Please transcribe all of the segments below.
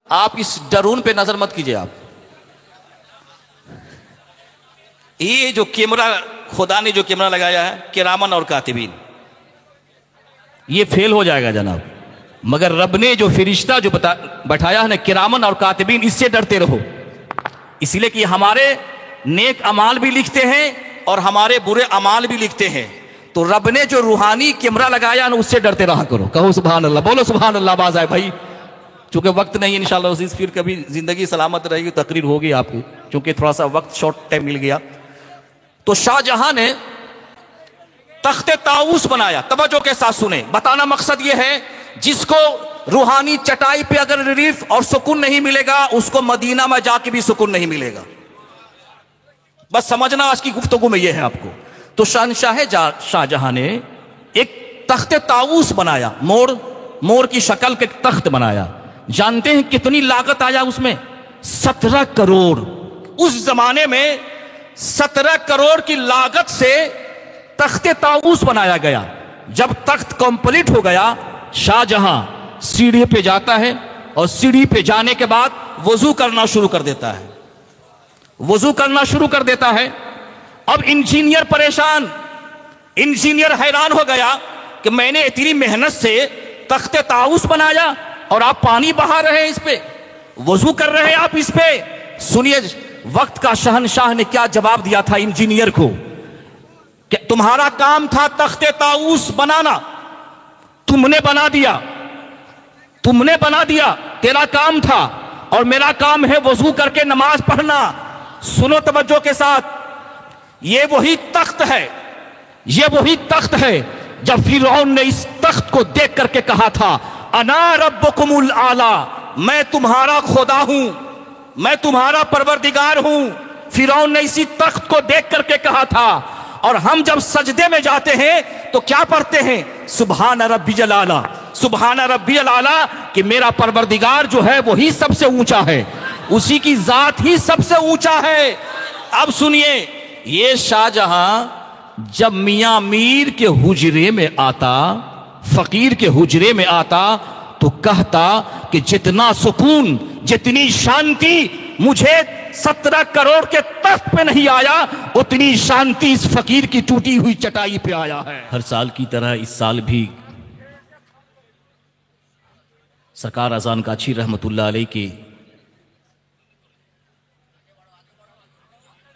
آپ اس ڈرون پہ نظر مت کیجئے. آپ یہ جو کیمرہ خدا نے جو کیمرہ لگایا ہے کرامن اور کاتبین، یہ فیل ہو جائے گا جناب. مگر رب نے جو فرشتہ جو بٹھایا ہے نا کرامن اور کاتبین، اس سے ڈرتے رہو. اس لیے کہ ہمارے نیک اعمال بھی لکھتے ہیں اور ہمارے برے اعمال بھی لکھتے ہیں. تو رب نے جو روحانی کیمرہ لگایا نا اس سے ڈرتے رہا کرو. کہو سبحان اللہ، بولو سبحان اللہ. باز آئے بھائی، چونکہ وقت نہیں انشاءاللہ عزیز، پھر کبھی زندگی سلامت رہے گی تقریر ہوگی آپ کی، چونکہ تھوڑا سا وقت شارٹ ٹائم مل گیا. تو شاہ جہاں نے تخت طاؤس بنایا. توجہ کے ساتھ سنیں، بتانا مقصد یہ ہے جس کو روحانی چٹائی پہ اگر ریلیف اور سکون نہیں ملے گا، اس کو مدینہ میں جا کے بھی سکون نہیں ملے گا. بس سمجھنا آج کی گفتگو میں یہ ہے آپ کو. تو شہنشاہ شاہ جہاں نے ایک تخت طاؤس بنایا، مور کی شکل کے تخت بنایا. جانتے ہیں کتنی لاگت آیا اس میں؟ 17 کروڑ. اس زمانے میں 17 کروڑ کی لاگت سے تخت طاؤس بنایا گیا. جب تخت کمپلیٹ ہو گیا، شاہ جہاں سیڑھی پہ جاتا ہے اور سیڑھی پہ جانے کے بعد وضو کرنا شروع کر دیتا ہے. اب انجینئر پریشان، انجینئر حیران ہو گیا کہ میں نے اتنی محنت سے تخت طاؤس بنایا اور آپ پانی بہا رہے ہیں اس پہ، وضو کر رہے ہیں آپ اس پہ. سنیے وقت کا شہنشاہ نے کیا جواب دیا تھا انجینئر کو کہ تمہارا کام تھا تخت طاؤس بنانا، تم نے بنا دیا، تیرا کام تھا، اور میرا کام ہے وضو کر کے نماز پڑھنا. سنو توجہ کے ساتھ، یہ وہی تخت ہے جب فرعون نے اس تخت کو دیکھ کر کے کہا تھا انا ربکم الاعلی، میں تمہارا خدا ہوں، میں تمہارا پروردگار ہوں. فرعون نے اسی تخت کو دیکھ کر کے کہا تھا. اور ہم جب سجدے میں جاتے ہیں تو کیا پڑھتے ہیں؟ سبحان ربی الاعلی، سبحان ربی الاعلی، کہ میرا پروردگار جو ہے وہی سب سے اونچا ہے، اسی کی ذات ہی سب سے اونچا ہے. اب سنیے، یہ شاہ جہاں جب میاں میر کے حجرے میں آتا، فقیر کے حجرے میں آتا، تو کہتا کہ جتنا سکون، جتنی شانتی مجھے 17 کروڑ کے تخت پہ نہیں آیا، اتنی شانتی اس فقیر کی ٹوٹی ہوئی چٹائی پہ آیا ہے. ہر سال کی طرح اس سال بھی سرکار اذان کاچھی رحمت اللہ علیہ کی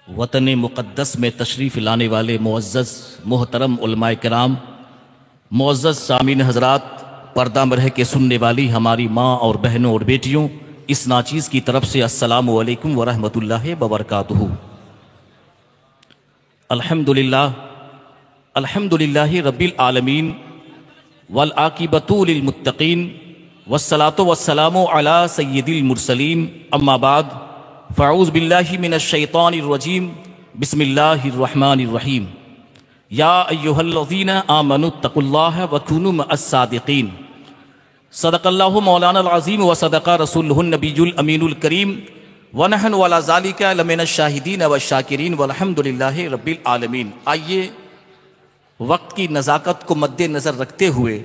وطن مقدس میں تشریف لانے والے معزز محترم علماء کرام، معزز سامعین حضرات، پردہ میں رہ کے سننے والی ہماری ماں اور بہنوں اور بیٹیوں، اس ناچیز کی طرف سے السلام علیکم ورحمۃ اللہ وبرکاتہ. الحمدللہ رب العالمین والعاقبۃ للمتقین والصلاة والسلام علی سید المرسلین. اما بعد، فاعوذ باللہ من الشیطان الرجیم، بسم اللہ الرحمن الرحیم. یا ایہا الذین آمنوا اتقوا اللہ وکونوا مع الصادقین. صدق اللہ مولانا العظیم وصدق رسولہ النبی الامین الکریم، ونحن علی ذالک لمن الشاہدین والشاکرین والحمدللہ رب العالمین. آئیے وقت کی نزاکت کو مد نظر رکھتے ہوئے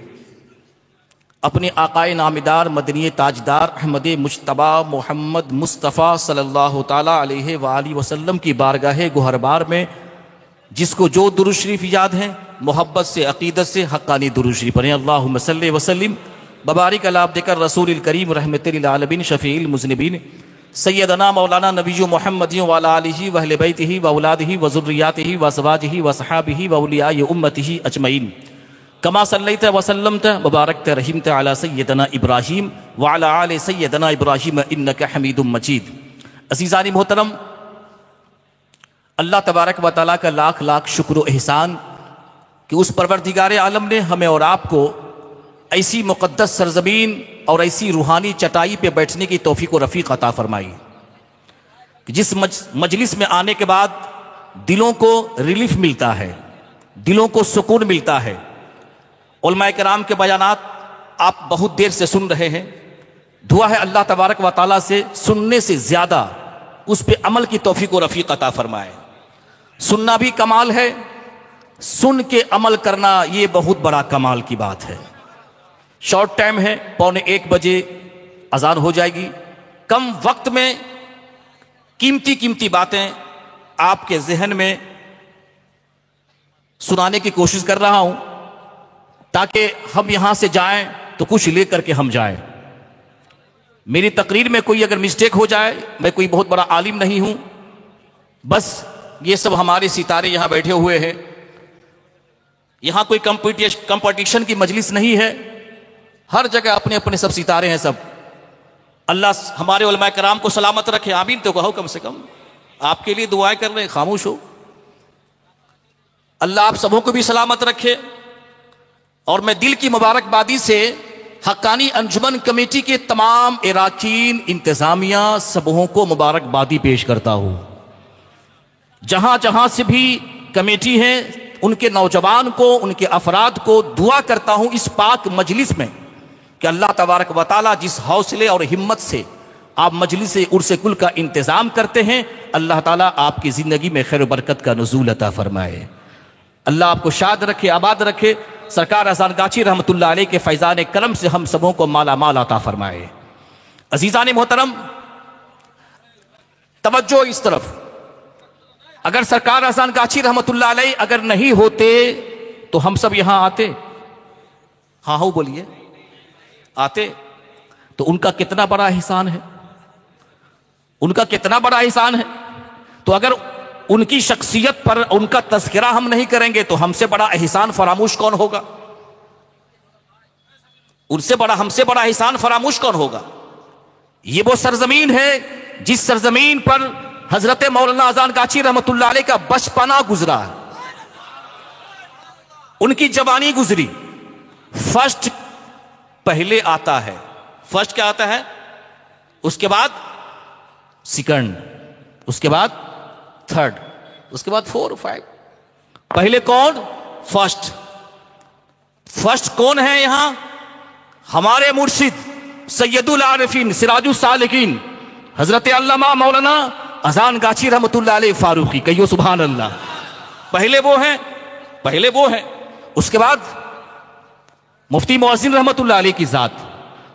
اپنے آقائے نامدار مدنی تاجدار احمد مجتبی محمد مصطفیٰ صلی اللہ تعالیٰ علیہ وآلہ وسلم کی بارگاہ گوہربار میں جس کو جو درود شریف یاد ہیں محبت سے عقیدت سے حقانی درود شریف پڑھیں. اللہم صلی وسلم ببارک علی عبدک الرسول الکریم رحمت للعالمین شفیع المذنبین سیدنا مولانا نبی محمد وعلی آلہ واہل بیتہ واولادہ وذریاتہ وازواجہ وصحابہ واولیاء امتہ اجمعین. کما صلیت وسلمت وبارکت رحمت علی سیدنا ابراہیم وعلی آل سیدنا ابراہیم انک حمید مجید. عزیزان محترم، اللہ تبارک و تعالیٰ کا لاکھ لاکھ شکر و احسان کہ اس پروردگار عالم نے ہمیں اور آپ کو ایسی مقدس سرزمین اور ایسی روحانی چٹائی پہ بیٹھنے کی توفیق و رفیق عطا فرمائی کہ جس مجلس میں آنے کے بعد دلوں کو ریلیف ملتا ہے، دلوں کو سکون ملتا ہے. علماء کرام کے بیانات آپ بہت دیر سے سن رہے ہیں. دعا ہے اللہ تبارک و تعالیٰ سے سننے سے زیادہ اس پہ عمل کی توفیق و رفیق عطا فرمائے. سننا بھی کمال ہے، سن کے عمل کرنا یہ بہت بڑا کمال کی بات ہے. شارٹ ٹائم ہے، 12:45 بجے اذان ہو جائے گی. کم وقت میں قیمتی قیمتی باتیں آپ کے ذہن میں سنانے کی کوشش کر رہا ہوں تاکہ ہم یہاں سے جائیں تو کچھ لے کر کے ہم جائیں. میری تقریر میں کوئی اگر مسٹیک ہو جائے، میں کوئی بہت بڑا عالم نہیں ہوں، بس یہ سب ہمارے ستارے یہاں بیٹھے ہوئے ہیں. یہاں کوئی کمپٹیشن کی مجلس نہیں ہے، ہر جگہ اپنے اپنے سب ستارے ہیں. سب اللہ ہمارے علماء کرام کو سلامت رکھے، آمین تو کہو. کم سے کم آپ کے لیے دعائیں کر رہے ہیں، خاموش ہو. اللہ آپ سبوں کو بھی سلامت رکھے. اور میں دل کی مبارکبادی سے حقانی انجمن کمیٹی کے تمام اراکین، انتظامیہ، سبوں کو مبارکبادی پیش کرتا ہوں. جہاں جہاں سے بھی کمیٹی ہے ان کے نوجوان کو، ان کے افراد کو دعا کرتا ہوں اس پاک مجلس میں کہ اللہ تبارک و تعالیٰ جس حوصلے اور ہمت سے آپ مجلس عرس کل کا انتظام کرتے ہیں، اللہ تعالیٰ آپ کی زندگی میں خیر و برکت کا نزول عطا فرمائے. اللہ آپ کو شاد رکھے، آباد رکھے. سرکار اذان گاچی رحمت اللہ علیہ کے فیضان کرم سے ہم سبوں کو مالا مال عطا فرمائے. عزیزان محترم، توجہ اس طرف. اگر سرکار اذان گاچی رحمت اللہ علیہ اگر نہیں ہوتے تو ہم سب یہاں آتے؟ ہاں ہو بولیے، آتے؟ تو ان کا کتنا بڑا احسان ہے، ان کا کتنا بڑا احسان ہے. تو اگر ان کی شخصیت پر ان کا تذکرہ ہم نہیں کریں گے تو ہم سے بڑا احسان فراموش کون ہوگا؟ ان سے بڑا، ہم سے بڑا احسان فراموش کون ہوگا؟ یہ وہ سرزمین ہے جس سرزمین پر حضرت مولانا اذان گاچی رحمت اللہ علیہ کا بچپنا گزرا ہے، ان کی جوانی گزری. فرسٹ پہلے آتا ہے، فرسٹ کیا آتا ہے، اس کے بعد سیکنڈ، اس کے بعد تھرڈ، اس کے بعد 4 5. پہلے کون؟ فرسٹ. فرسٹ کون ہے یہاں؟ ہمارے مرشد سید العارفین سراج السالکین حضرت علامہ مولانا اذان گاچی رحمت اللہ علیہ فاروقی. کہیو سبحان اللہ. پہلے وہ ہیں، پہلے وہ ہیں. اس کے بعد مفتی محسن رحمت اللہ علیہ کی ذات،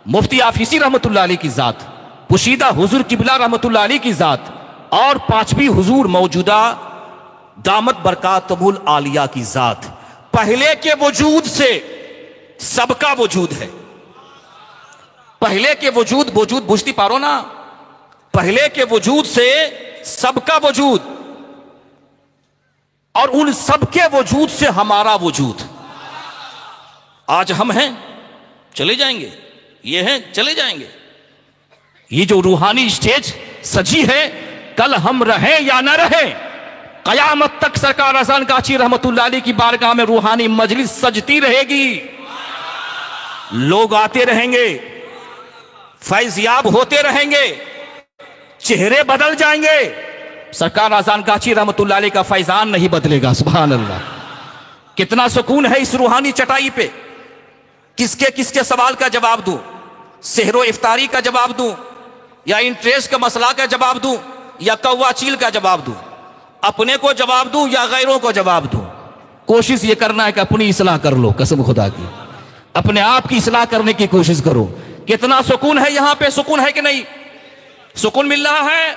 مفتی آفیسی رحمت اللہ علیہ کی ذات، پوشیدہ حضور قبلہ رحمت اللہ علیہ کی ذات، اور 5ویں حضور موجودہ دامت برکاتہم العالیہ کی ذات. پہلے کے وجود سے سب کا وجود ہے. پہلے کے وجود بوجھتی پارو نا، پہلے کے وجود سے سب کا وجود، اور ان سب کے وجود سے ہمارا وجود. آج ہم ہیں، چلے جائیں گے. یہ ہیں، چلے جائیں گے. یہ جو روحانی اسٹیج سجی ہے، کل ہم رہیں یا نہ رہیں، قیامت تک سرکار اذان گاچی رحمت اللہ علیہ کی بارگاہ میں روحانی مجلس سجتی رہے گی. لوگ آتے رہیں گے، فیض یاب ہوتے رہیں گے، چہرے بدل جائیں گے. سرکار اذان گاچی رحمت اللہ علیہ کا فیضان نہیں بدلے گا. سبحان اللہ. کتنا سکون ہے اس روحانی چٹائی پہ. کس کے سوال کا جواب دوں؟ سحر و افطاری کا جواب دوں، یا انٹریسٹ کا مسئلہ کا جواب دوں، یا کوا چیل کا جواب دوں؟ اپنے کو جواب دوں یا غیروں کو جواب دوں؟ کوشش یہ کرنا ہے کہ اپنی اصلاح کر لو. قسم خدا کی، اپنے آپ کی اصلاح کرنے کی کوشش کرو. کتنا سکون ہے یہاں پہ، سکون ہے کہ نہیں؟ سکون مل رہا ہے.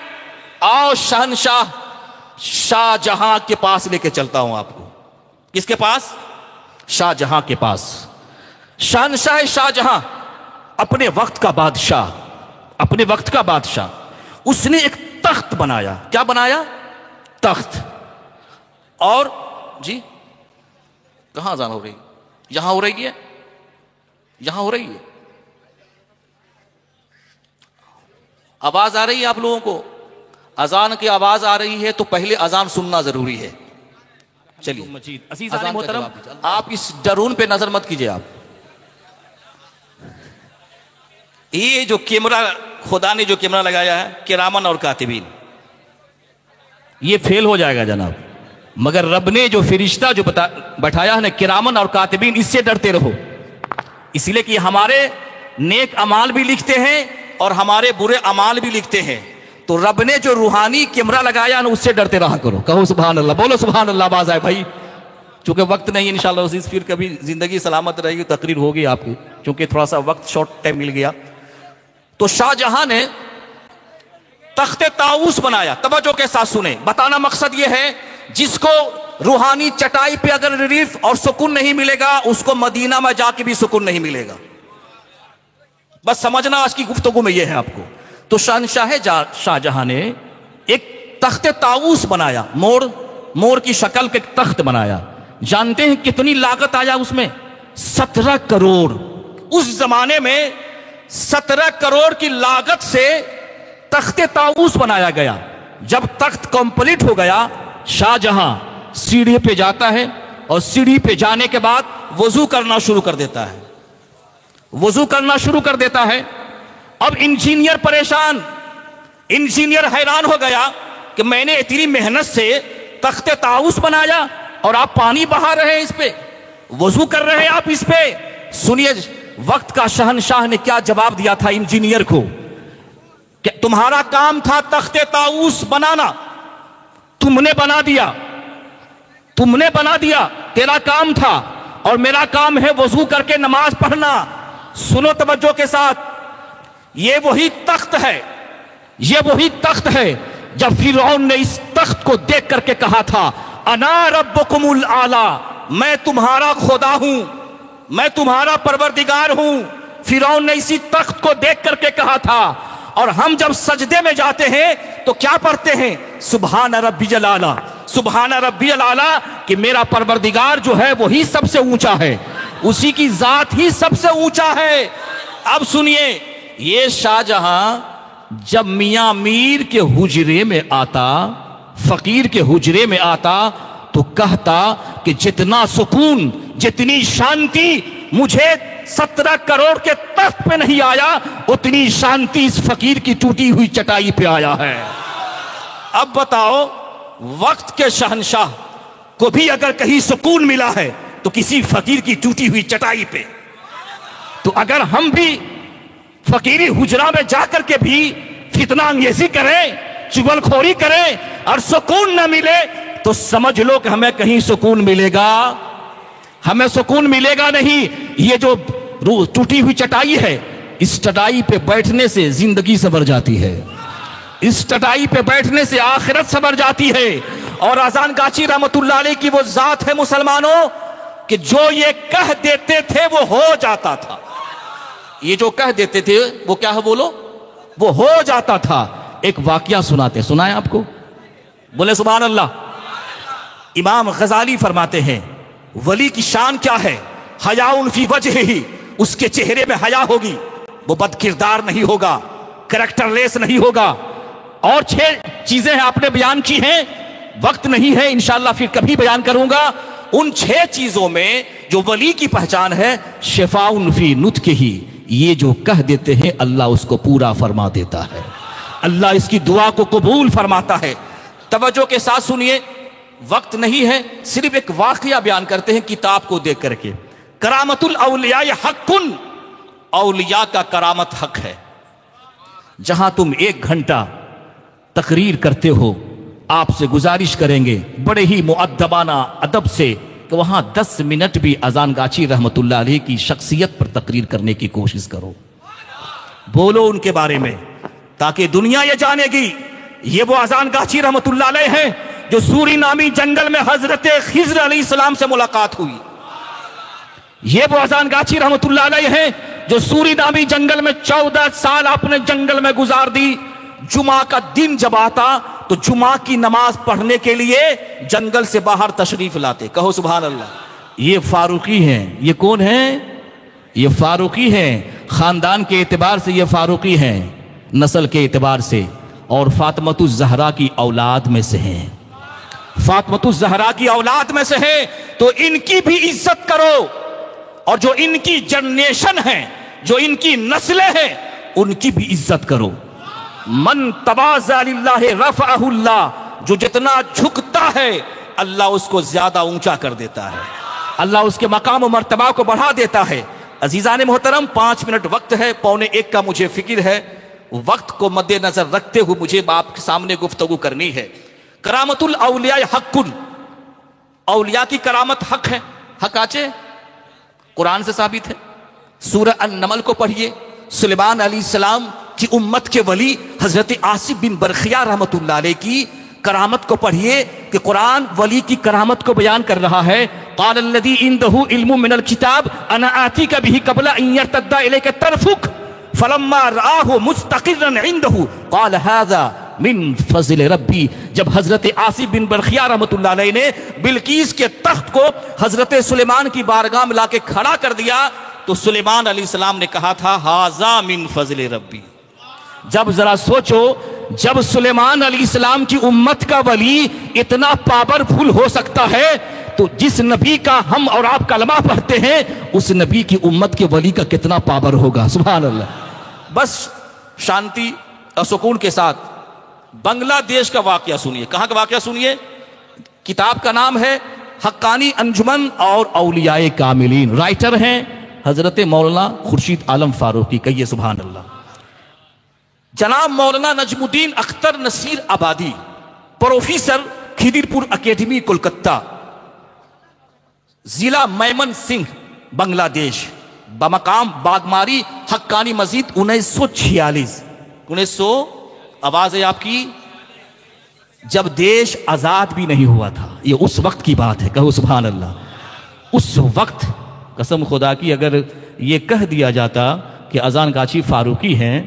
آؤ شہنشاہ شاہ جہاں کے پاس لے کے چلتا ہوں آپ کو. کس کے پاس؟ شاہ جہاں کے پاس. شہنشاہ شاہ جہاں، اپنے وقت کا بادشاہ، اپنے وقت کا بادشاہ. اس نے ایک تخت بنایا. کیا بنایا؟ تخت. اور جی کہاں اذان ہو رہی؟ یہاں ہو رہی ہے، یہاں ہو رہی ہے. آواز آ رہی ہے آپ لوگوں کو؟ اذان کی آواز آ رہی ہے تو پہلے اذان سننا ضروری ہے. چلیے عزیزان محترم، آپ اس ڈرون پہ نظر مت کیجئے. آپ یہ جو کیمرہ خدا نے جو کیمرہ لگایا ہے کرامن اور کاتبین، یہ فیل ہو جائے گا جناب. مگر رب نے جو فرشتہ جو بٹھایا ہے نا کرامن اور کاتبین، اس سے ڈرتے رہو. اس لیے کہ ہمارے نیک اعمال بھی لکھتے ہیں اور ہمارے برے اعمال بھی لکھتے ہیں. تو رب نے جو روحانی کیمرہ لگایا نا، اس سے ڈرتے رہا کرو. کہو سبحان اللہ، بولو سبحان اللہ. باز آئے بھائی، چونکہ وقت نہیں انشاءاللہ عزیز، پھر کبھی زندگی سلامت رہے گی تقریر ہوگی آپ کی، چونکہ تھوڑا سا وقت شارٹ ٹائم مل گیا. تو شاہ جہاں نے تخت طاؤس بنایا. توجہ کے ساتھ سنیں, بتانا مقصد یہ ہے جس کو روحانی چٹائی پہ اگر ریلیف اور سکون نہیں ملے گا, اس کو مدینہ میں جا کے بھی سکون نہیں ملے گا. بس سمجھنا آج کی گفتگو میں یہ ہے آپ کو. تو شہنشاہ شاہ جہاں نے ایک تخت طاؤس بنایا, مور کی شکل کے تخت بنایا. جانتے ہیں کتنی لاگت آیا اس میں؟ 17 کروڑ. اس زمانے میں 17 کروڑ کی لاگت سے تخت طاؤس بنایا گیا. جب تخت کمپلیٹ ہو گیا, شاہ جہاں سیڑھی پہ جاتا ہے اور سیڑھی پہ جانے کے بعد وضو کرنا شروع کر دیتا ہے. وضو کرنا شروع کر دیتا ہے. اب انجینئر پریشان, انجینئر حیران ہو گیا کہ میں نے اتنی محنت سے تخت طاؤس بنایا اور آپ پانی بہا رہے ہیں اس پہ, وضو کر رہے ہیں آپ اس پہ. سنیے وقت کا شہنشاہ نے کیا جواب دیا تھا انجینئر کو کہ تمہارا کام تھا تخت طاؤس بنانا, تم نے بنا دیا, تم نے بنا دیا, تیرا کام تھا, اور میرا کام ہے وضو کر کے نماز پڑھنا. سنو توجہ کے ساتھ, یہ وہی تخت ہے, یہ وہی تخت ہے جب فرعون نے اس تخت کو دیکھ کر کے کہا تھا انا ربکم الاعلی, میں تمہارا خدا ہوں, میں تمہارا پروردگار ہوں. فرعون نے اسی تخت کو دیکھ کر کے کہا تھا. اور ہم جب سجدے میں جاتے ہیں تو کیا پڑھتے ہیں؟ سبحان ربی الاعلی, سبحان ربی الاعلی, کہ میرا پروردگار جو ہے وہی سب سے اونچا ہے, اسی کی ذات ہی سب سے اونچا ہے. اب سنیے, یہ شاہ جہاں جب میاں میر کے حجرے میں آتا, فقیر کے حجرے میں آتا, تو کہتا کہ جتنا سکون, جتنی شانتی مجھے 17 کروڑ کے تخت پہ نہیں آیا, اتنی شانتی اس فقیر کی ٹوٹی ہوئی چٹائی پہ آیا ہے. اب بتاؤ, وقت کے شہنشاہ کو بھی اگر کہیں سکون ملا ہے تو کسی فقیر کی ٹوٹی ہوئی چٹائی پہ. تو اگر ہم بھی فقیری حجرہ میں جا کر کے بھی فتنہ انگیزی کریں, چغل خوری کریں اور سکون نہ ملے, تو سمجھ لو کہ ہمیں کہیں سکون ملے گا, ہمیں سکون ملے گا نہیں. یہ جو ٹوٹی ہوئی چٹائی ہے, اس چٹائی پہ بیٹھنے سے زندگی سنور جاتی ہے, اس چٹائی پہ بیٹھنے سے آخرت سنور جاتی ہے. اور اذان گاچی رحمت اللہ علیہ کی وہ ذات ہے مسلمانوں کہ جو یہ کہہ دیتے تھے وہ ہو جاتا تھا. یہ جو کہہ دیتے تھے وہ کیا ہے بولو, وہ ہو جاتا تھا. ایک واقعہ سناتے, سنائیں آپ کو, بولے سبحان اللہ. امام غزالی فرماتے ہیں ولی کی شان کیا ہے؟ حیاء فی وجہہ, اس کے چہرے میں حیا ہوگی, وہ بد کردار نہیں ہوگا, کریکٹر لیس نہیں ہوگا. اور 6 چیزیں ہیں آپ نے بیان کی ہیں, وقت نہیں ہے, انشاءاللہ پھر کبھی بیان کروں گا. ان 6 چیزوں میں جو ولی کی پہچان ہے, شفاء فی نطقہ, یہ جو کہہ دیتے ہیں اللہ اس کو پورا فرما دیتا ہے, اللہ اس کی دعا کو قبول فرماتا ہے. توجہ کے ساتھ سنیے, وقت نہیں ہے, صرف ایک واقعہ بیان کرتے ہیں کتاب کو دیکھ کر کے. کرامت الاولیاء حق, اولیاء کا کرامت حق ہے. جہاں تم 1 گھنٹہ تقریر کرتے ہو, آپ سے گزارش کریں گے بڑے ہی مؤدبانہ ادب سے کہ وہاں 10 منٹ بھی اذان گاچی رحمت اللہ علیہ کی شخصیت پر تقریر کرنے کی کوشش کرو, بولو ان کے بارے میں, تاکہ دنیا یہ جانے گی یہ وہ اذان گاچی رحمت اللہ علیہ ہیں جو سوری نامی جنگل میں حضرت خضر علیہ السلام سے ملاقات ہوئی. یہ وہ اذان گاچی رحمت اللہ علیہ ہیں جو سوری نامی جنگل میں 14 سال اپنے جنگل میں گزار دی. جمعہ کا دن جب آتا تو جمعہ کی نماز پڑھنے کے لیے جنگل سے باہر تشریف لاتے. کہو سبحان اللہ. یہ فاروقی ہیں. یہ کون ہیں؟ یہ فاروقی ہیں. خاندان کے اعتبار سے یہ فاروقی ہیں, نسل کے اعتبار سے, اور فاطمۃ الزہرا کی اولاد میں سے ہیں. فاطمۃ الزہرا کی اولاد میں سے ہیں, تو ان کی بھی عزت کرو, اور جو ان کی جنریشن ہے, جو ان کی نسلیں ہیں, ان کی بھی عزت کرو. من تواضع للہ رفعہ اللہ, جو جتنا جھکتا ہے اللہ اس کو زیادہ اونچا کر دیتا ہے, اللہ اس کے مقام و مرتبہ کو بڑھا دیتا ہے. عزیزان محترم, 5 منٹ وقت ہے, 12:45 کا مجھے فکر ہے. وقت کو مد نظر رکھتے ہوئے مجھے آپ کے سامنے گفتگو کرنی ہے. کرامت الاولیاء حق, اولیاء کی کرامت حق ہے. حق آچے قرآن سے ثابت ہے. سورہ النمل کو پڑھیے, سلیمان علیہ السلام کی امت کے ولی حضرت آصف بن برخیہ رحمۃ اللہ علیہ کی کرامت کو پڑھیے کہ قرآن ولی کی کرامت کو بیان کر رہا ہے. قال الذی عنده علم من الکتاب انا آتیک به قبل ان یرتد الیک طرفک فلما رآہ مستقرا عنده قال هذا من فضل ربی. جب حضرت آصف بن برخیہ رحمۃ اللہ علیہ نے بلقیس کے تخت کو حضرت سلیمان کی بارگاہ میں لا کے کھڑا کر دیا تو سلیمان علیہ السلام نے کہا تھا ھذا من فضل ربی. جب ذرا سوچو، جب سلیمان علیہ السلام کی امت کا ولی اتنا پاورفل ہو سکتا ہے تو جس نبی کا ہم اور آپ کلمہ پڑھتے ہیں اس نبی کی امت کے ولی کا کتنا پاور ہوگا. سبحان اللہ. بس شانتی اور سکون کے ساتھ بنگلہ دیش کا واقعہ سنیے. کہاں کا واقعہ سنیے؟ کتاب کا نام ہے حقانی انجمن اور اولیاء کاملین. رائٹر ہیں حضرت مولانا خورشید عالم فاروقی. کہیے سبحان اللہ. جناب مولانا نجم الدین اختر نصیر آبادی، پروفیسر، کھدر پور اکیڈمی کولکتہ، ضلع میمن سنگھ، بنگلہ دیش، بمقام باغماری، حقانی مسجد، 1946. 1900 آواز ہے آپ کی، جب دیش آزاد بھی نہیں ہوا تھا. یہ اس وقت کی بات ہے. کہو سبحان اللہ. اس وقت قسم خدا کی اگر یہ کہہ دیا جاتا کہ اذان گاچھی فاروقی ہیں،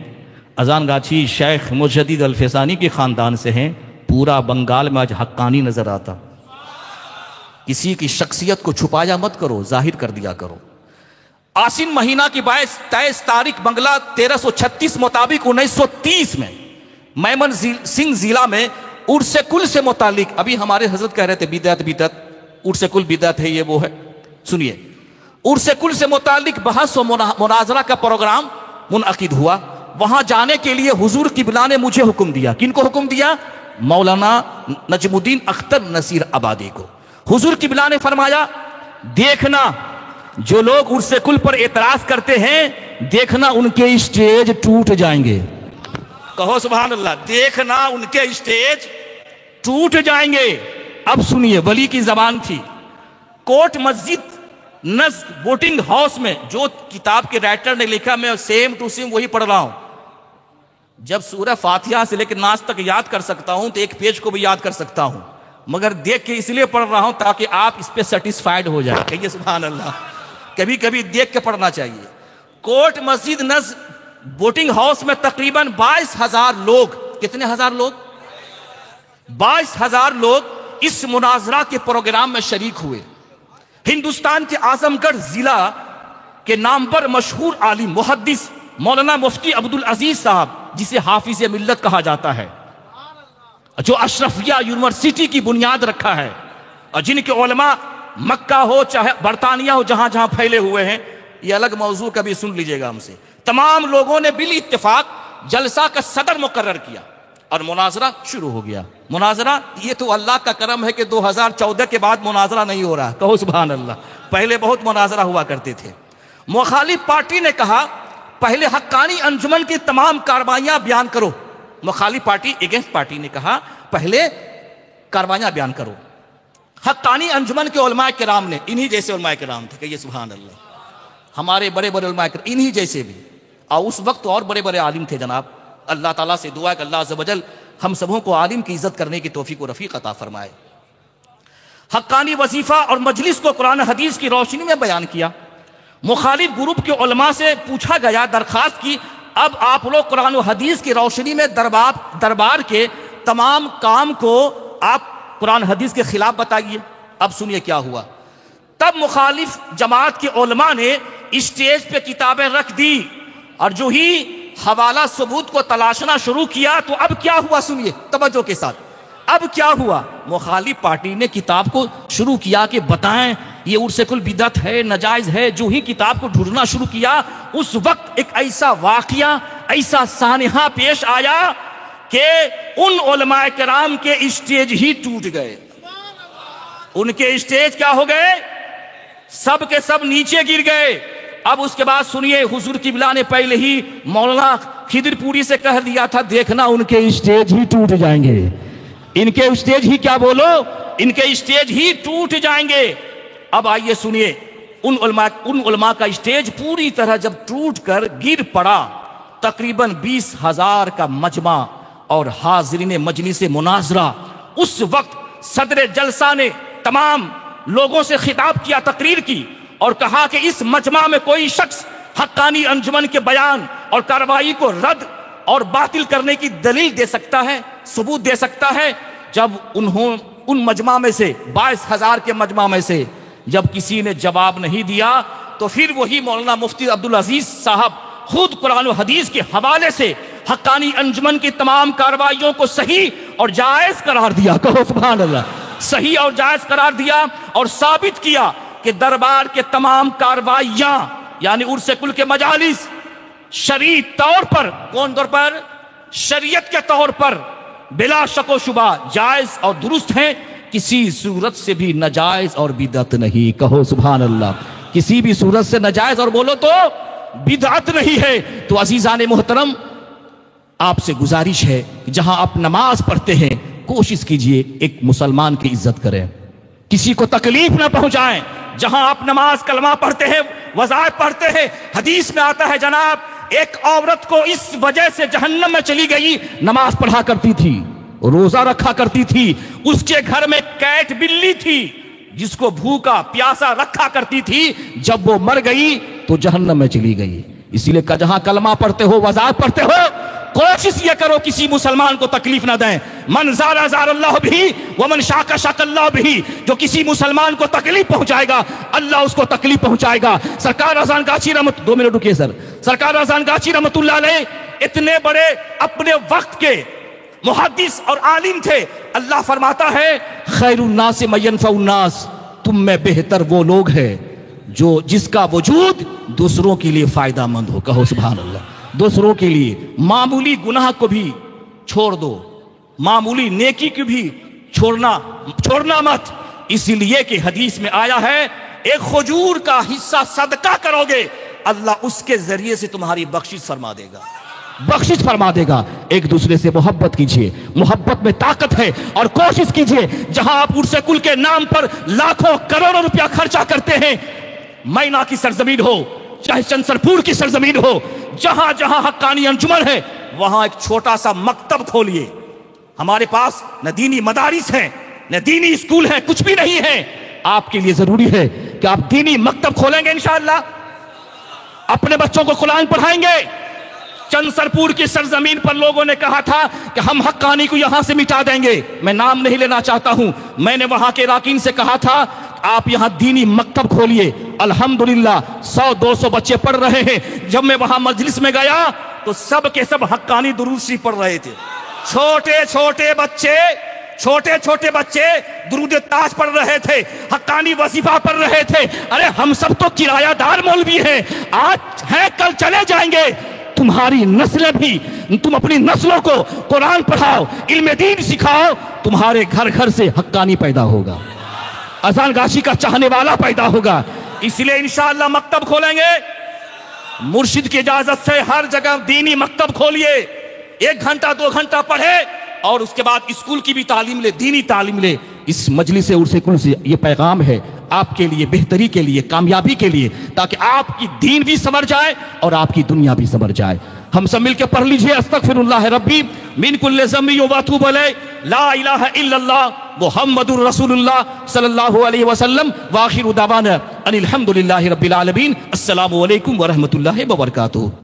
اذان گاچھی شیخ مجدد الفسانی کے خاندان سے ہیں، پورا بنگال میں آج حقانی نظر آتا. کسی کی شخصیت کو چھپایا مت کرو، ظاہر کر دیا کرو. آسین مہینہ کی 22 تاریخ بنگلہ 1336 مطابق 1930 میں میمن سنگھ ضلع میں عرس کل سے متعلق، ابھی ہمارے حضرت کہہ رہے تھے بدعت، عرس کل بدعت ہے، یہ وہ ہے. سنیے، عرس کل سے متعلق بحث و مناظرہ کا پروگرام منعقد ہوا. وہاں جانے کے لیے حضور قبلہ نے مجھے حکم دیا. کن کو حکم دیا؟ مولانا نجم الدین اختر نصیر آبادی کو. حضور قبلہ نے فرمایا دیکھنا جو لوگ عرس کل پر اعتراض کرتے ہیں، دیکھنا ان کے اسٹیج ٹوٹ جائیں گے. کہو سبحان اللہ. دیکھنا ان کے اسٹیج ٹوٹ جائیں گے. اب سنیے، ولی کی زبان تھی. کوٹ مسجد نزد ووٹنگ ہاؤس میں جو کتاب کے رائٹر نے لکھا، میں سیم ٹو سیم وہی پڑھ رہا ہوں. جب سورہ فاتحہ سے لے کے ناس تک یاد کر سکتا ہوں تو ایک پیج کو بھی یاد کر سکتا ہوں، مگر دیکھ کے اس لیے پڑھ رہا ہوں تاکہ آپ اس پہ سیٹسفائیڈ ہو جائے. کہیے سبحان اللہ. کبھی کبھی دیکھ کے پڑھنا چاہیے. کوٹ مسجد نزد ووٹنگ ہاؤس میں تقریباً 22,000 لوگ، کتنے ہزار لوگ؟ 22,000 لوگ اس مناظرہ کے پروگرام میں شریک ہوئے. ہندوستان کے اعظم گڑھ ضلع کے نام پر مشہور عالم محدث مولانا مفتی عبدالعزیز صاحب، جسے حافظ ملت کہا جاتا ہے، جو اشرفیہ یونیورسٹی کی بنیاد رکھا ہے، اور جن کے علماء مکہ ہو چاہے برطانیہ ہو، جہاں جہاں پھیلے ہوئے ہیں، یہ الگ موضوع کبھی سن لیجئے گا ہم سے. تمام لوگوں نے بال اتفاق جلسہ کا صدر مقرر کیا اور مناظرہ شروع ہو گیا. مناظرہ، یہ تو اللہ کا کرم ہے کہ 2014 کے بعد مناظرہ نہیں ہو رہا. کہو سبحان اللہ. پہلے بہت مناظرہ ہوا کرتے تھے. مخالف پارٹی نے کہا پہلے حقانی انجمن کی تمام کارروائیاں بیان کرو. مخالف پارٹی، اگینسٹ پارٹی نے کہا پہلے کارروائیاں بیان کرو. حقانی انجمن کے علماء کرام نے، انہی جیسے علماء کرام تھے، کہیے سبحان اللہ. ہمارے بڑے بڑے علماء کرام انہی جیسے بھی، اور اس وقت اور بڑے بڑے عالم تھے جناب. اللہ تعالیٰ سے دعا ہے کہ اللہ عز و جل ہم سبوں کو عالم کی عزت کرنے کی توفیق و رفیق عطا فرمائے. حقانی وظیفہ اور مجلس کو قرآن حدیث کی روشنی میں بیان کیا. مخالف گروپ کے علماء سے پوچھا گیا، درخواست کی، اب آپ لوگ قرآن و حدیث کی روشنی میں دربار کے تمام کام کو آپ قرآن حدیث کے خلاف بتائیے. اب سنیے کیا ہوا. تب مخالف جماعت کے علماء نے اسٹیج پہ کتابیں رکھ دی اور جو ہی حوالہ ثبوت کو تلاشنا شروع کیا تو اب کیا ہوا، سنیے توجہ کے ساتھ. اب کیا ہوا؟ مخالف پارٹی نے کتاب کو شروع کیا کہ بتائیں یہ عرس کل بدعت ہے، نجائز ہے. جو ہی کتاب کو ڈھونڈنا شروع کیا، اس وقت ایک ایسا واقعہ، ایسا سانحہ پیش آیا کہ ان علماء کرام کے اسٹیج ہی ٹوٹ گئے. ان کے اسٹیج کیا ہو گئے؟ سب کے سب نیچے گر گئے. اب اس کے بعد سنیے، حضور قبلہ نے پہلے ہی مولانا کھدر پوری سے کہہ دیا تھا دیکھنا ان کے اسٹیج ہی ٹوٹ جائیں گے. ان کے اسٹیج ہی کیا بولو، ان کے اسٹیج ہی ٹوٹ جائیں گے. اب آئیے سنیے، ان علماء کا اسٹیج پوری طرح جب ٹوٹ کر گر پڑا تقریباً 20,000 کا مجمع اور حاضرین مجلس مناظرہ. اس وقت صدر جلسہ نے تمام لوگوں سے خطاب کیا، تقریر کی اور کہا کہ اس مجمع میں کوئی شخص حقانی انجمن کے بیان اور کارروائی کو رد اور باطل کرنے کی دلیل دے سکتا ہے، ثبوت دے سکتا ہے. جب انہوں ان مجمع میں سے 22,000 کے مجمع میں سے جب کسی نے جواب نہیں دیا تو پھر وہی مولانا مفتی عبدالعزیز صاحب خود قرآن و حدیث کے حوالے سے حقانی انجمن کی تمام کارروائیوں کو صحیح اور جائز قرار دیا. کہو سبحان اللہ. صحیح اور جائز قرار دیا اور ثابت کیا کہ دربار کے تمام کارروائیاں یعنی عرس کل کے مجالس شرعی طور پر، کون طور پر؟ شریعت کے طور پر بلا شک و شبہ جائز اور درست ہیں، کسی صورت سے بھی ناجائز اور بدعت نہیں. کہو سبحان اللہ. کسی بھی صورت سے ناجائز اور بولو تو بدعت نہیں ہے. تو عزیزان محترم، آپ سے گزارش ہے کہ جہاں آپ نماز پڑھتے ہیں کوشش کیجئے ایک مسلمان کی عزت کریں، کسی کو تکلیف نہ پہنچائیں. جہاں آپ نماز کلمہ پڑھتے ہیں، وظائف پڑھتے ہیں، حدیث میں آتا ہے جناب ایک عورت کو اس وجہ سے جہنم میں چلی گئی، نماز پڑھا کرتی تھی، روزہ رکھا کرتی تھی، اس کے گھر میں کیٹ بلی تھی جس کو بھوکا پیاسا رکھا کرتی تھی، جب وہ مر گئی تو جہنم میں چلی گئی. اسی لیے جہاں کلمہ پڑھتے ہو، وظائف پڑھتے ہو، کوشش یہ کرو کسی مسلمان کو تکلیف نہ دیں. من زار زار اللہ بھی ومن شاک شاک اللہ بھی. جو کسی مسلمان کو تکلیف پہنچائے گا اللہ اس کو تکلیف پہنچائے گا. سرکار رضوان گاچھی رحمت 2 منٹ رکیے سر. سرکار رضوان گاچھی رحمت اللہ علیہ اتنے بڑے اپنے وقت کے محدث اور عالم تھے. اللہ فرماتا ہے خیر الناس من ينفع الناس. تم میں بہتر وہ لوگ ہیں جو جس کا وجود دوسروں کے لیے فائدہ مند ہو. کہو سبحان اللہ. دوسروں کے لیے معمولی گناہ کو بھی چھوڑ دو، معمولی نیکی کو بھی چھوڑنا مت. اسی لیے کہ حدیث میں آیا ہے ایک کھجور کا حصہ صدقہ کرو گے اللہ اس کے ذریعے سے تمہاری بخشش فرما دے گا، بخشش فرما دے گا. ایک دوسرے سے محبت کیجئے، محبت میں طاقت ہے. اور کوشش کیجئے جہاں آپ عرس کل کے نام پر لاکھوں کروڑوں روپیہ خرچہ کرتے ہیں، مینا کی سرزمین ہو چاہے چنسر پور کی سرزمین ہو، جہاں جہاں حقانی انجمن ہے وہاں ایک چھوٹا سا مکتب کھولیے. ہمارے پاس نہ دینی مدارس ہیں نہ دینی اسکول ہیں، کچھ بھی نہیں ہے. آپ کے لیے ضروری ہے کہ آپ دینی مکتب کھولیں گے انشاءاللہ، اپنے بچوں کو قرآن پڑھائیں گے. چنسر پور کی سرزمین پر لوگوں نے کہا تھا کہ ہم حقانی کو یہاں سے مٹا دیں گے. میں نام نہیں لینا چاہتا ہوں. میں نے وہاں کے اراکین سے کہا تھا آپ یہاں دینی مکتب کھولیے. الحمدللہ 100-200 بچے پڑھ رہے ہیں. جب میں وہاں مجلس میں گیا تو سب کے سب حقانی دروس پڑھ رہے تھے. چھوٹے چھوٹے بچے درود تاج پڑھ رہے تھے، حقانی وظیفہ پڑھ رہے تھے. ارے ہم سب تو کرایہ دار مولوی ہیں، آج ہیں کل چلے جائیں گے. تمہاری نسلیں بھی، تم اپنی نسلوں کو قرآن پڑھاؤ، علم دین سکھاؤ، تمہارے گھر گھر سے حقانی پیدا ہوگا، اذان گاشی کا چاہنے والا پیدا ہوگا. اس لیے انشاءاللہ مکتب کھولیں گے. مرشد کی اجازت سے ہر جگہ دینی مکتب کھولیے، 1 گھنٹہ 2 گھنٹہ پڑھے اور اس کے بعد اسکول کی بھی تعلیم لے، دینی تعلیم لے. اس مجلس عرس کل سے یہ پیغام ہے آپ کے لیے، بہتری کے لیے، کامیابی کے لیے، تاکہ آپ کی دین بھی سنور جائے اور آپ کی دنیا بھی سنور جائے. ہم سب مل کے پڑھ لیجئے استغفر اللہ ربی من کل ذنب واتوب الیہ لا الہ الا اللہ محمد رسول اللہ صلی اللہ علیہ وسلم. وآخر دعوانا ان الحمد للہ رب العالمین. السلام علیکم ورحمۃ اللہ وبرکاتہ.